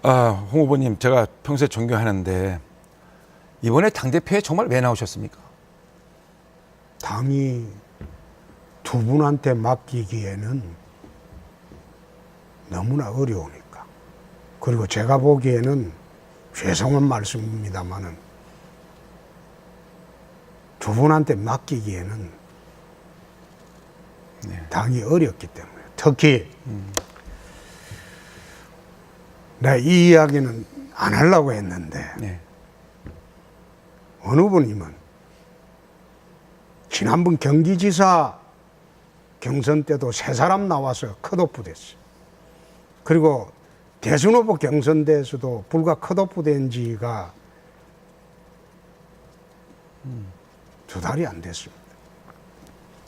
홍 후보님, 제가 평소에 존경하는데 이번에 당대표에 정말 왜 나오셨습니까? 당이 두 분한테 맡기기에는 너무나 어려우니까. 그리고 제가 보기에는 죄송한 말씀입니다만은 두 분한테 맡기기에는 당이 어렵기 때문에. 특히 내가 이 이야기는 안 하려고 했는데 네. 어느 분이면 지난번 경기지사 경선 때도 세 사람 나와서 컷오프 됐어요. 그리고 대선 후보 경선대에서도 불과 컷오프 된 지가 두 달이 안 됐습니다.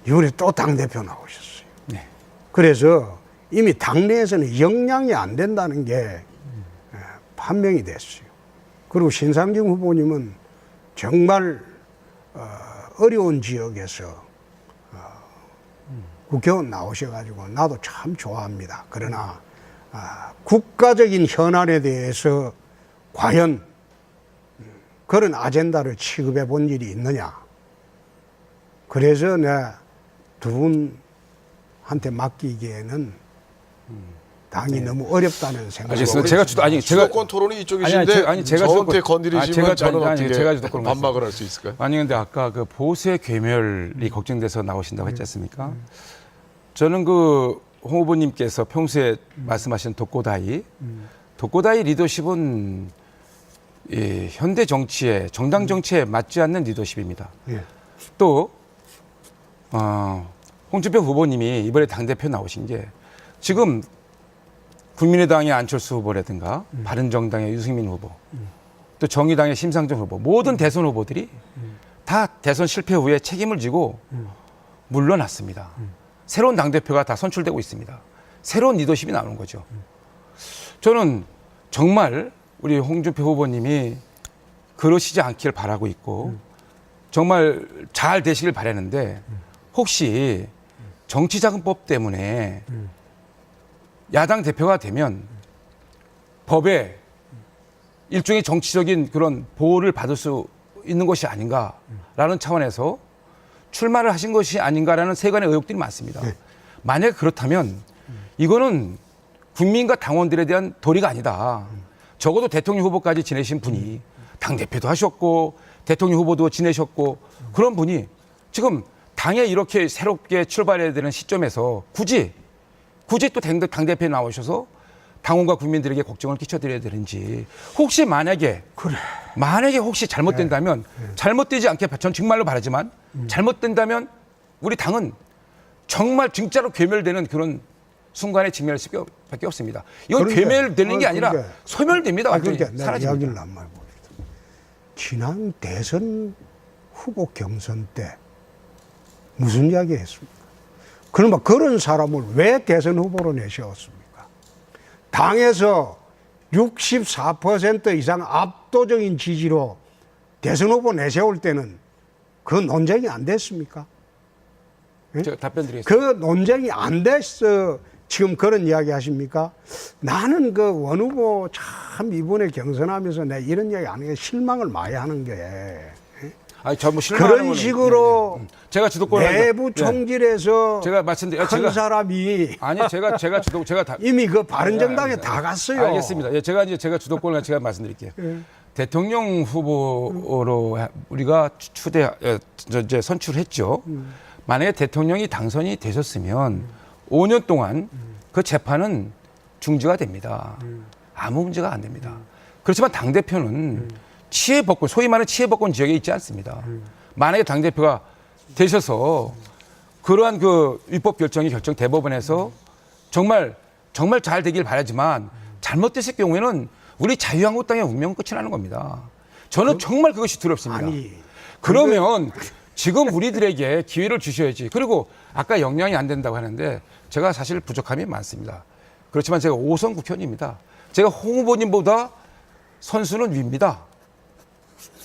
이번에 또 당대표 나오셨어요. 네. 그래서 이미 당내에서는 역량이 안 된다는 게 판명이 됐어요. 그리고 신상정 후보님은 정말 어려운 지역에서 국회의원 나오셔가지고 나도 참 좋아합니다. 그러나 국가적인 현안에 대해서 과연 그런 아젠다를 취급해 본 일이 있느냐. 그래서 내가 두 분한테 맡기기에는 당이 너무 어렵다는 생각이 알겠습니다. 제가 주도권 토론이 이쪽이신데 저한테 건드리시면 저는 어떻게 반박을 할 수 있을까요? 아니 근데 아까 그 보수의 괴멸이 걱정돼서 나오신다고 했지 않습니까? 저는 그 홍 후보님께서 평소에 말씀하신 독고다이 리더십은 현대 정치에 정당 정치에 맞지 않는 리더십입니다. 예. 또 홍준표 후보님이 이번에 당대표 나오신 게 지금 국민의당의 안철수 후보라든가 바른정당의 유승민 후보 또 정의당의 심상정 후보 모든 대선 후보들이 다 대선 실패 후에 책임을 지고 물러났습니다. 새로운 당대표가 다 선출되고 있습니다. 새로운 리더십이 나오는 거죠. 저는 정말 우리 홍준표 후보님이 그러시지 않기를 바라고 있고 정말 잘 되시길 바라는데 혹시 정치자금법 때문에 야당 대표가 되면 법에 일종의 정치적인 그런 보호를 받을 수 있는 것이 아닌가라는 차원에서 출마를 하신 것이 아닌가라는 세간의 의혹들이 많습니다. 만약에 그렇다면 이거는 국민과 당원들에 대한 도리가 아니다. 적어도 대통령 후보까지 지내신 분이 당대표도 하셨고 대통령 후보도 지내셨고 그런 분이 지금 당에 이렇게 새롭게 출발해야 되는 시점에서 굳이 또 당대표에 나오셔서 당원과 국민들에게 걱정을 끼쳐드려야 되는지 혹시 만약에 혹시 잘못된다면 잘못되지 않게 전 정말로 바라지만 잘못된다면 우리 당은 정말 진짜로 괴멸되는 그런 순간에 직면할 수밖에 없습니다. 이건 괴멸되는 게 아니라 소멸됩니다. 완전히 그러니까 사라집니다. 이야기를 안 말고 지난 대선 후보 경선 때 무슨 이야기 했습니까? 그러면 그런 사람을 왜 대선 후보로 내세웠습니까? 당에서 64% 이상 압도적인 지지로 대선 후보 내세울 때는 그 논쟁이 안 됐습니까? 제가 답변 드리겠습니다. 그 논쟁이 안 됐어. 지금 그런 이야기 하십니까? 나는 그 원 후보 참 이번에 경선하면서 내가 이런 이야기 안 하는 게 실망을 많이 하는 게. 아니, 저 뭐 실망하는 그런 거는, 식으로 제가 주도권을 내부 총질에서 제가 말씀드려 큰 사람이 제가 이미 그 바른정당에 다 갔어요. 알겠습니다. 예, 제가 주도권을 제가 말씀드릴게요. 대통령 후보로 우리가 이제 선출했죠. 만약에 대통령이 당선이 되셨으면 5년 동안 그 재판은 중지가 됩니다. 아무 문제가 안 됩니다. 그렇지만 당대표는 치해법권, 소위 말하는 치해법권 지역에 있지 않습니다. 만약에 당대표가 되셔서 그러한 그 위법 결정이 대법원에서 정말 잘 되길 바라지만 잘못됐을 경우에는 우리 자유한국당의 운명은 끝이 나는 겁니다. 저는 정말 그것이 두렵습니다. 그러면 지금 우리들에게 기회를 주셔야지. 그리고 아까 역량이 안 된다고 하는데 제가 사실 부족함이 많습니다. 그렇지만 제가 5선 국회의원입니다. 제가 홍 후보님보다 선수는 위입니다.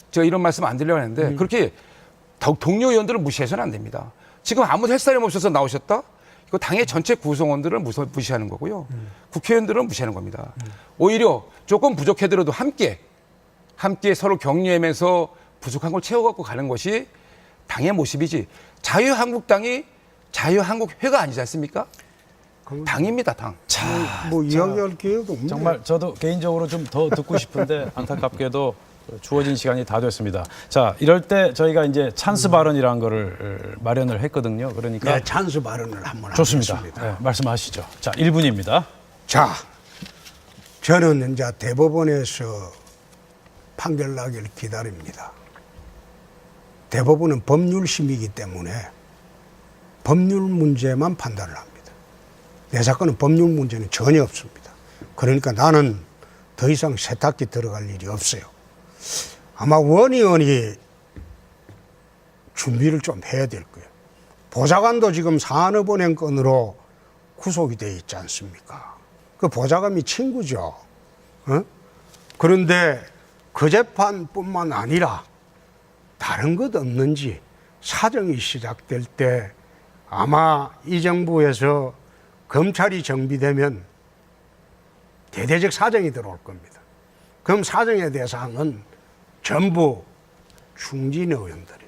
제가 이런 말씀 안 드리려고 했는데 그렇게 동료 의원들을 무시해서는 안 됩니다. 지금 아무 햇살이 없어서 나오셨다? 이거 당의 전체 구성원들을 무시하는 거고요. 국회의원들은 무시하는 겁니다. 오히려 조금 부족하더라도 함께 서로 격려하면서 부족한 걸 채워갖고 가는 것이 당의 모습이지. 자유한국당이 자유한국회가 아니지 않습니까? 당입니다, 당. 뭐 이야기할 기회도 없네. 정말 저도 개인적으로 좀 더 듣고 싶은데 안타깝게도 주어진 시간이 다 됐습니다. 자, 이럴 때 저희가 이제 찬스 발언이라는 거를 마련을 했거든요. 그러니까 네, 찬스 발언을 한번 좋습니다. 하겠습니다. 네, 말씀하시죠. 자, 1분입니다. 자, 저는 이제 대법원에서 판결 나기를 기다립니다. 대법원은 법률심이기 때문에 법률 문제만 판단을 합니다. 내 사건은 법률 문제는 전혀 없습니다. 그러니까 나는 더 이상 세탁기 들어갈 일이 없어요. 아마 원 의원이 준비를 좀 해야 될 거예요. 보좌관도 지금 산업은행 건으로 구속이 돼 있지 않습니까? 그 보좌관이 친구죠. 어? 그런데 그 재판뿐만 아니라 다른 것 없는지 사정이 시작될 때 아마 이 정부에서 검찰이 정비되면 대대적 사정이 들어올 겁니다. 그럼 사정의 대상은 전부 중진 의원들입니다.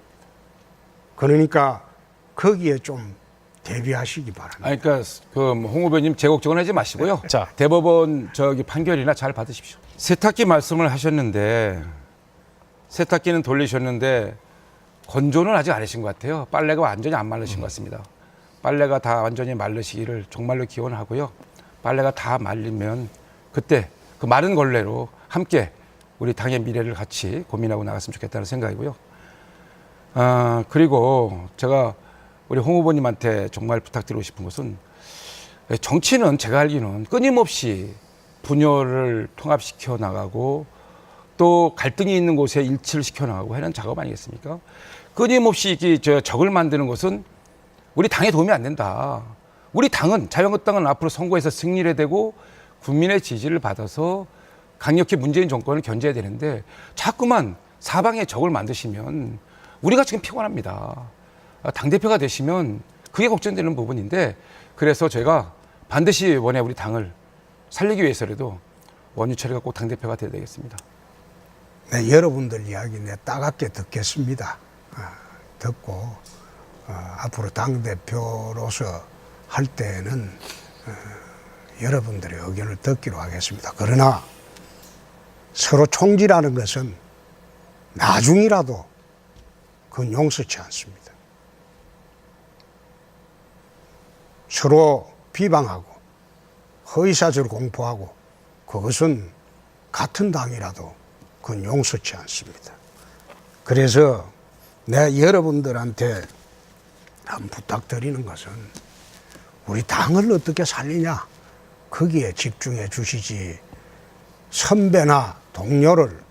그러니까 거기에 좀 대비하시기 바랍니다. 아니, 그러니까 홍 후보님 제곡적은 하지 마시고요. 자, 대법원 판결이나 잘 받으십시오. 세탁기 말씀을 하셨는데 세탁기는 돌리셨는데 건조는 아직 안 하신 것 같아요. 빨래가 완전히 안 마르신 것 같습니다. 빨래가 다 완전히 마르시기를 정말로 기원하고요. 빨래가 다 말리면 그때 그 마른 걸레로 함께 우리 당의 미래를 같이 고민하고 나갔으면 좋겠다는 생각이고요. 그리고 제가 우리 홍 후보님한테 정말 부탁드리고 싶은 것은 정치는 제가 알기는 끊임없이 분열을 통합시켜 나가고 또 갈등이 있는 곳에 일치를 시켜 나가고 하는 작업 아니겠습니까? 끊임없이 적을 만드는 것은 우리 당에 도움이 안 된다. 우리 당은 자유한국당은 앞으로 선거에서 승리를 되고 국민의 지지를 받아서 강력히 문재인 정권을 견제해야 되는데 자꾸만 사방에 적을 만드시면 우리가 지금 피곤합니다. 당대표가 되시면 그게 걱정되는 부분인데 그래서 제가 반드시 이번에 우리 당을 살리기 위해서라도 원유철이가 꼭 당대표가 돼야 되겠습니다. 네, 여러분들 이야기 내 따갑게 듣겠습니다. 듣고 앞으로 당대표로서 할 때는 여러분들의 의견을 듣기로 하겠습니다. 그러나 서로 총질하는 것은 나중이라도 그건 용서치 않습니다. 서로 비방하고 허위사실을 공포하고 그것은 같은 당이라도 그건 용서치 않습니다. 그래서 내가 여러분들한테 한 부탁드리는 것은 우리 당을 어떻게 살리냐 거기에 집중해 주시지 선배나 동료를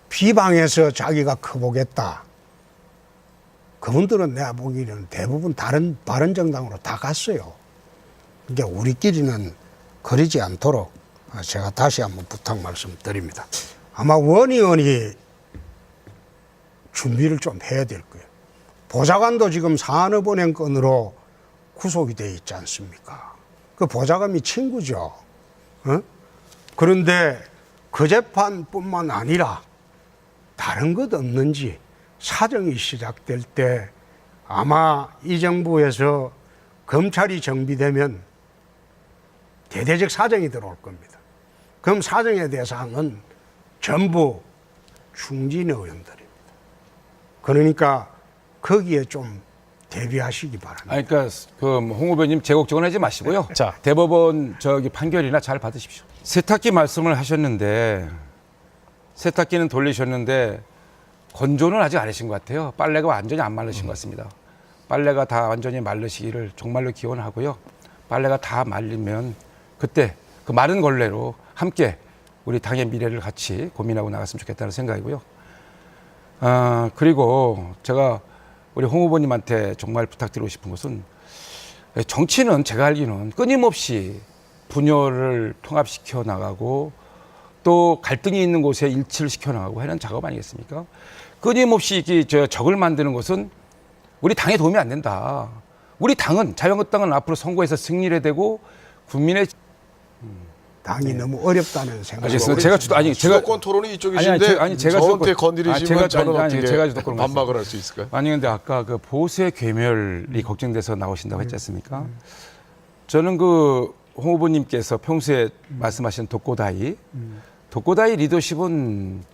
비방해서 자기가 커보겠다. 그분들은 내가 보기에는 대부분 다른 바른정당으로 다 갔어요. 그러니까 우리끼리는 그러지 않도록 제가 다시 한번 부탁 말씀드립니다. 아마 원 의원이 준비를 좀 해야 될 거예요. 보좌관도 지금 산업은행 건으로 구속이 돼 있지 않습니까? 그 보좌관이 친구죠. 어? 그런데 그 재판뿐만 아니라 다른 것 없는지 사정이 시작될 때 아마 이 정부에서 검찰이 정비되면 대대적 사정이 들어올 겁니다. 그럼 사정의 대상은 전부 중진 의원들입니다. 그러니까 거기에 좀 대비하시기 바랍니다. 아니, 그러니까 홍 후보님 제곡적은 하지 마시고요. 자, 대법원 판결이나 잘 받으십시오. 세탁기 말씀을 하셨는데 세탁기는 돌리셨는데 건조는 아직 안 하신 것 같아요. 빨래가 완전히 안 마르신 것 같습니다. 빨래가 다 완전히 마르시기를 정말로 기원하고요. 빨래가 다 말리면 그때 그 마른 걸레로 함께 우리 당의 미래를 같이 고민하고 나갔으면 좋겠다는 생각이고요. 그리고 제가 우리 홍 후보님한테 정말 부탁드리고 싶은 것은 정치는 제가 알기는 끊임없이 분열을 통합시켜 나가고 또 갈등이 있는 곳에 일치를 시켜 나가고 하는 작업 아니겠습니까? 끊임없이 적을 만드는 것은 우리 당에 도움이 안 된다. 우리 당은 자유한국당은 앞으로 선거에서 승리를 되고 국민의 당이 너무 어렵다는 생각이 알겠습니다. 제가 주도권 토론이 이쪽이신데 제가 저한테 건드리시면 저는 어떻게 제가 주도권을 반박을 할 수 있을까요? 아니 근데 아까 그 보수의 괴멸이 걱정돼서 나오신다고 했지 않습니까? 저는 그 홍 후보님께서 평소에 말씀하신 독고다이 리더십은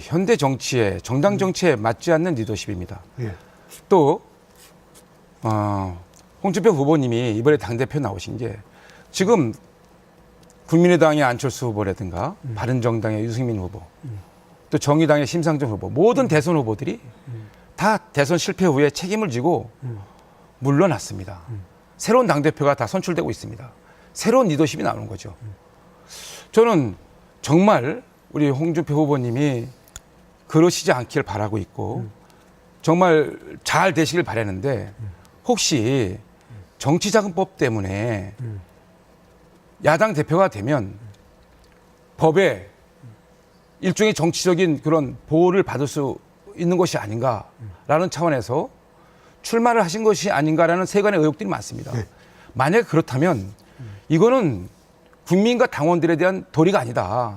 현대 정치에 정당 정치에 맞지 않는 리더십입니다. 예. 또 홍준표 후보님이 이번에 당대표 나오신 게 지금 국민의당의 안철수 후보라든가 바른정당의 유승민 후보 또 정의당의 심상정 후보 모든 대선 후보들이 다 대선 실패 후에 책임을 지고 물러났습니다. 새로운 당대표가 다 선출되고 있습니다. 새로운 리더십이 나오는 거죠. 저는 정말 우리 홍준표 후보님이 그러시지 않기를 바라고 있고 정말 잘 되시길 바라는데 혹시 정치자금법 때문에 야당 대표가 되면 법에 일종의 정치적인 그런 보호를 받을 수 있는 것이 아닌가라는 차원에서 출마를 하신 것이 아닌가라는 세간의 의혹들이 많습니다. 만약 그렇다면 이거는 국민과 당원들에 대한 도리가 아니다.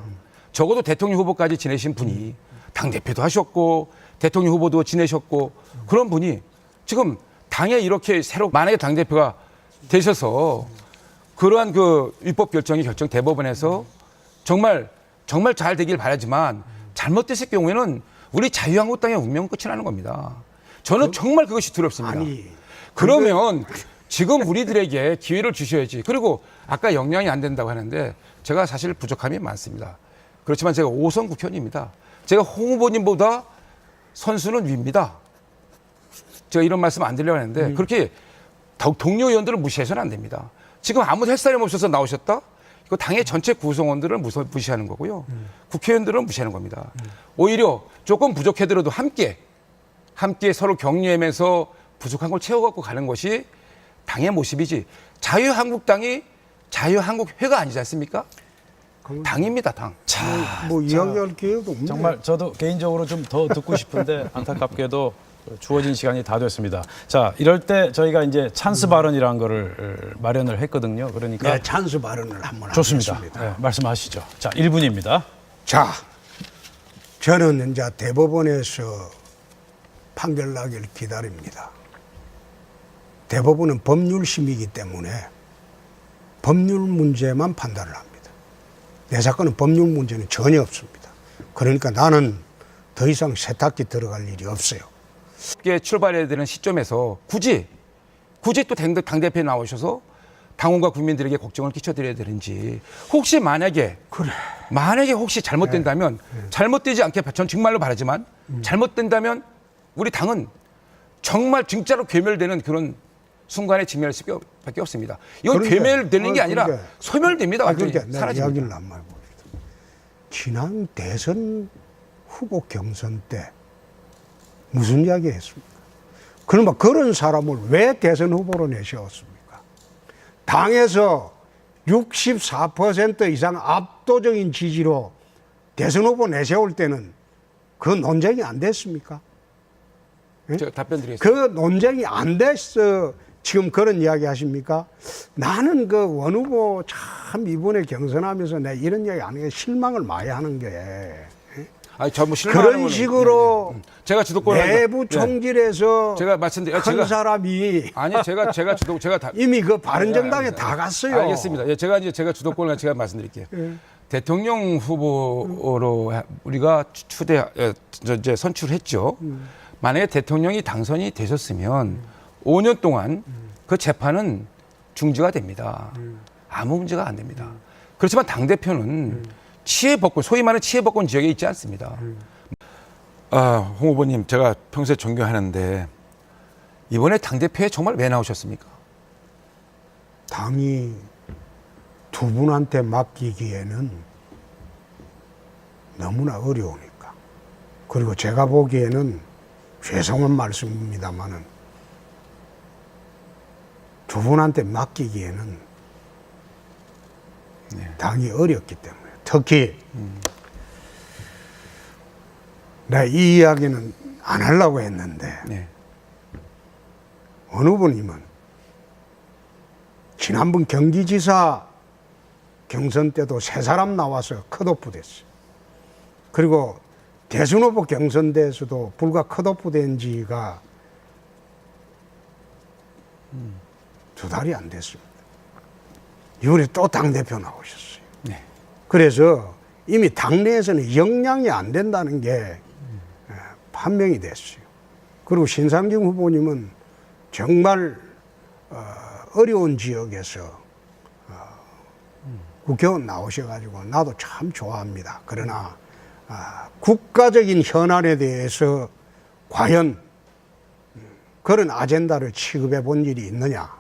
적어도 대통령 후보까지 지내신 분이 당대표도 하셨고 대통령 후보도 지내셨고 그런 분이 지금 당에 이렇게 새로 만약에 당대표가 되셔서 그러한 그 위법 결정이 대법원에서 정말 잘 되길 바라지만 잘못됐을 경우에는 우리 자유한국당의 운명 끝이 나는 겁니다. 저는 정말 그것이 두렵습니다. 그러면 지금 우리들에게 기회를 주셔야지. 그리고 아까 역량이 안 된다고 하는데 제가 사실 부족함이 많습니다. 그렇지만 제가 5선 국회의원입니다. 제가 홍 후보님보다 선수는 위입니다. 제가 이런 말씀 안 드리려고 하는데 그렇게 동료 의원들을 무시해서는 안 됩니다. 지금 아무 햇살이 없어서 나오셨다? 이거 당의 전체 구성원들을 무시하는 거고요. 국회의원들은 무시하는 겁니다. 오히려 조금 부족해더라도 함께 서로 격려하면서 부족한 걸 채워갖고 가는 것이 당의 모습이지. 자유한국당이 자유한국회가 아니지 않습니까? 당입니다, 당. 뭐 이야기할 기회도 없네. 정말 저도 개인적으로 좀 더 듣고 싶은데 안타깝게도 주어진 시간이 다 됐습니다. 자, 이럴 때 저희가 이제 찬스 발언이라는 거를 마련을 했거든요. 그러니까 네, 찬스 발언을 한번 좋습니다. 하겠습니다. 네, 말씀하시죠. 자, 1분입니다. 자, 저는 이제 대법원에서 판결 나기를 기다립니다. 대법원은 법률심이기 때문에 법률 문제만 판단을 합니다. 내 사건은 법률 문제는 전혀 없습니다. 그러니까 나는 더 이상 세탁기 들어갈 일이 없어요. 출발해야 되는 시점에서 굳이 또 당대표에 나오셔서 당원과 국민들에게 걱정을 끼쳐드려야 되는지 혹시 만약에 혹시 잘못된다면 잘못되지 않게 전 정말로 바라지만 잘못된다면 우리 당은 정말 진짜로 괴멸되는 그런 순간에 직면할 수밖에 없습니다. 이건 괴멸되는 게 아니라 소멸됩니다. 완전히 그러니까 내가 이야기를 안 말고 지난 대선 후보 경선 때 무슨 이야기 했습니까? 그러면 그런 사람을 왜 대선 후보로 내세웠습니까? 당에서 64% 이상 압도적인 지지로 대선 후보 내세울 때는 그 논쟁이 안 됐습니까? 제가 답변 드리겠습니다. 그 논쟁이 안 됐어. 지금 그런 이야기 하십니까? 나는 그 원 후보 참 이번에 경선하면서 내가 이런 이야기 안 하는 게 실망을 많이 하는 게. 아니, 전부 그런 식으로 제가 주도권 내부 총질에서 제가 말씀드려 큰 사람이 제가 이미 그 바른정당에 다 갔어요. 알겠습니다. 예, 제가 주도권을 제가 말씀드릴게요. 대통령 후보로 우리가 이제 선출했죠. 만약에 대통령이 당선이 되셨으면 5년 동안 그 재판은 중지가 됩니다. 아무 문제가 안 됩니다. 그렇지만 당대표는 치해법권, 소위 말하는 치해법권 지역에 있지 않습니다. 홍 후보님, 제가 평소에 존경하는데 이번에 당대표에 정말 왜 나오셨습니까? 당이 두 분한테 맡기기에는 너무나 어려우니까. 그리고 제가 보기에는 죄송한 말씀입니다만은 두 분한테 맡기기에는 당이 어렵기 때문에. 특히 내가 이 이야기는 안 하려고 했는데 어느 분이면 지난번 경기지사 경선 때도 세 사람 나와서 컷오프 됐어요. 그리고 대선 후보 경선대에서도 불과 컷오프 된 지가 2달이 안 됐습니다. 이번에 또 당대표 나오셨어요. 네. 그래서 이미 당내에서는 역량이 안 된다는 게 판명이 됐어요. 그리고 신상정 후보님은 정말 어려운 지역에서 국회의원 나오셔가지고 나도 참 좋아합니다. 그러나 국가적인 현안에 대해서 과연 그런 아젠다를 취급해 본 일이 있느냐.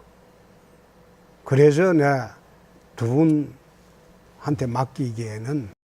그래서 내가 두 분한테 맡기기에는